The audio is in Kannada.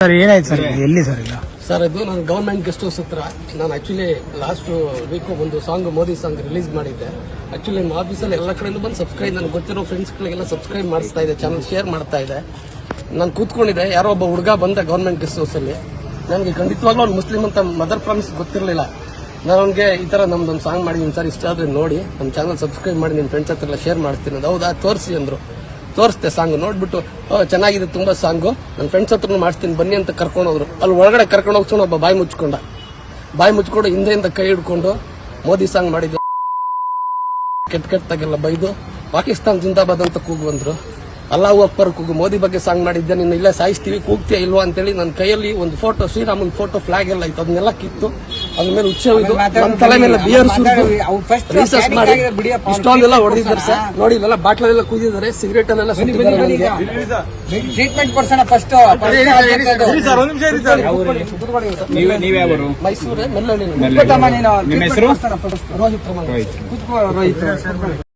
ಸರ್ ಏನಾಯ್ತು ಸರ್ ಎಲ್ಲಿ ಸರ್ ಈಗ ಸರ್ ಇದು ನಾನು ಗವರ್ಮೆಂಟ್ ಗೆಸ್ಟ್ ಹೌಸ್ ಹತ್ರ ನಾನು ಆಕ್ಚುಲಿ ಲಾಸ್ಟ್ ವೀಕ್ ಒಂದು ಸಾಂಗ್ ಮೋದಿ ಸಾಂಗ್ ರಿಲೀಸ್ ಮಾಡಿದ್ದೆ. ಆಕ್ಚುಲಿ ನಮ್ಮ ಆಫೀಸಲ್ಲಿ ಎಲ್ಲ ಕಡೆಯಿಂದ ಬಂದು ಸಬ್ಸ್ಕ್ರೈಬ್ ನನಗೆ ಗೊತ್ತಿರೋ ಫ್ರೆಂಡ್ಸ್ಗಳಿಗೆಲ್ಲ ಸಬ್ಸ್ಕ್ರೈಬ್ ಮಾಡಿಸ್ತಾ ಇದೆ, ಚಾನಲ್ ಶೇರ್ ಮಾಡ್ತಾ ಇದೆ. ನಾನು ಕೂತ್ಕೊಂಡಿದ್ದೆ, ಯಾರೋ ಒಬ್ಬ ಹುಡುಗ ಬಂದ ಗವರ್ಮೆಂಟ್ ಗೆಸ್ಟ್ ಹೌಸ್ ಅಲ್ಲಿ. ನನಗೆ ಖಂಡಿತವಾಗ್ಲೂ ಅವ್ನು ಮುಸ್ಲಿಂ ಅಂತ ಮದರ್ ಪ್ರಾಮಿಸ್ ಗೊತ್ತಿರಲಿಲ್ಲ. ನಾನು ಅವ್ನಿಗೆ ಈ ತರ ನಮ್ದೊಂದು ಸಾಂಗ್ ಮಾಡಿದ್ದೀನಿ ಸರ್, ಇಷ್ಟ ಆದ್ರೆ ನೋಡಿ ನಮ್ಮ ಚಾನಲ್ ಸಬ್ಸ್ಕ್ರೈಬ್ ಮಾಡಿ ನಿಮ್ಮ ಫ್ರೆಂಡ್ಸ್ ಹತ್ರ ಎಲ್ಲ ಶೇರ್ ಮಾಡ್ತೀನಿ ಅಂತ. ಹೌದಾ ತೋರಿಸಿ ಅಂದ್ರು. ತೋರಿಸ್ತೆ ಸಾಂಗ್ ನೋಡ್ಬಿಟ್ಟು ಚೆನ್ನಾಗಿದೆ ತುಂಬಾ ಸಾಂಗು, ನನ್ನ ಫ್ರೆಂಡ್ಸ್ ಹತ್ರ ಮಾಡಿಸ್ತೀನಿ ಬನ್ನಿ ಅಂತ ಕರ್ಕೊಂಡು ಹೋದ್ರು. ಅಲ್ಲಿ ಒಳಗಡೆ ಕರ್ಕೊಂಡು ಹೋಗ್ಕೊಂಡು ಒಬ್ಬ ಬಾಯಿ ಮುಚ್ಕೊಂಡು ಹಿಂದೆಯಿಂದ ಕೈ ಹಿಡ್ಕೊಂಡು ಮೋದಿ ಸಾಂಗ್ ಮಾಡಿದ್ದು ಕೆಟ್ಟದಾಗೆಲ್ಲ ಬೈದು ಪಾಕಿಸ್ತಾನ್ ಜಿಂದಾಬಾದ್ ಅಂತ ಕೂಗು ಬಂದ್ರು. ಅಲ್ಲಾಹು ಅಕ್ಬರ್ ಕೂಗು, ಮೋದಿ ಬಗ್ಗೆ ಸಾಂಗ್ ಮಾಡಿದ್ದೆ, ನಿನ್ನ ಇಲ್ಲೇ ಸಾಯಿಸ್ತೀವಿ ಕೂಗ್ತೀಯ ಇಲ್ವಾ ಅಂತೇಳಿ ನನ್ನ ಕೈಯಲ್ಲಿ ಒಂದು ಫೋಟೋ, ಶ್ರೀರಾಮನ್ ಫೋಟೋ ಫ್ಲಾಗ್ ಎಲ್ಲ ಇತ್ತು, ಅದನ್ನೆಲ್ಲ ಕಿತ್ತು ಅದ್ರ ಮೇಲೆ ಉಚ್ಚ ಹೊಯ್ದು ನನ್ನ ತಲೆ ಮೇಲೆ ಬಿಯರ್ ರೀಸರ್ಚ್ ಮಾಡಿ ಇಷ್ಟೊಂದೆಲ್ಲ ಹೊಡೆದಿದ್ದಾರೆ ಸರ್. ನೋಡಿ ಇಲ್ಲೆಲ್ಲ ಬಾಟ್ಲೆಲ್ಲ ಕೂದಿದ್ದಾರೆ, ಸಿಗರೇಟ್ ಅಲ್ಲೆಲ್ಲ ಟ್ರೀಟ್ಮೆಂಟ್ ಕೊಡ್ಸೋಣ ಫಸ್ಟ್. ಮೈಸೂರೇ ಮೆಲ್ಲಳ್ಳಿ. ರೋಹಿತ್.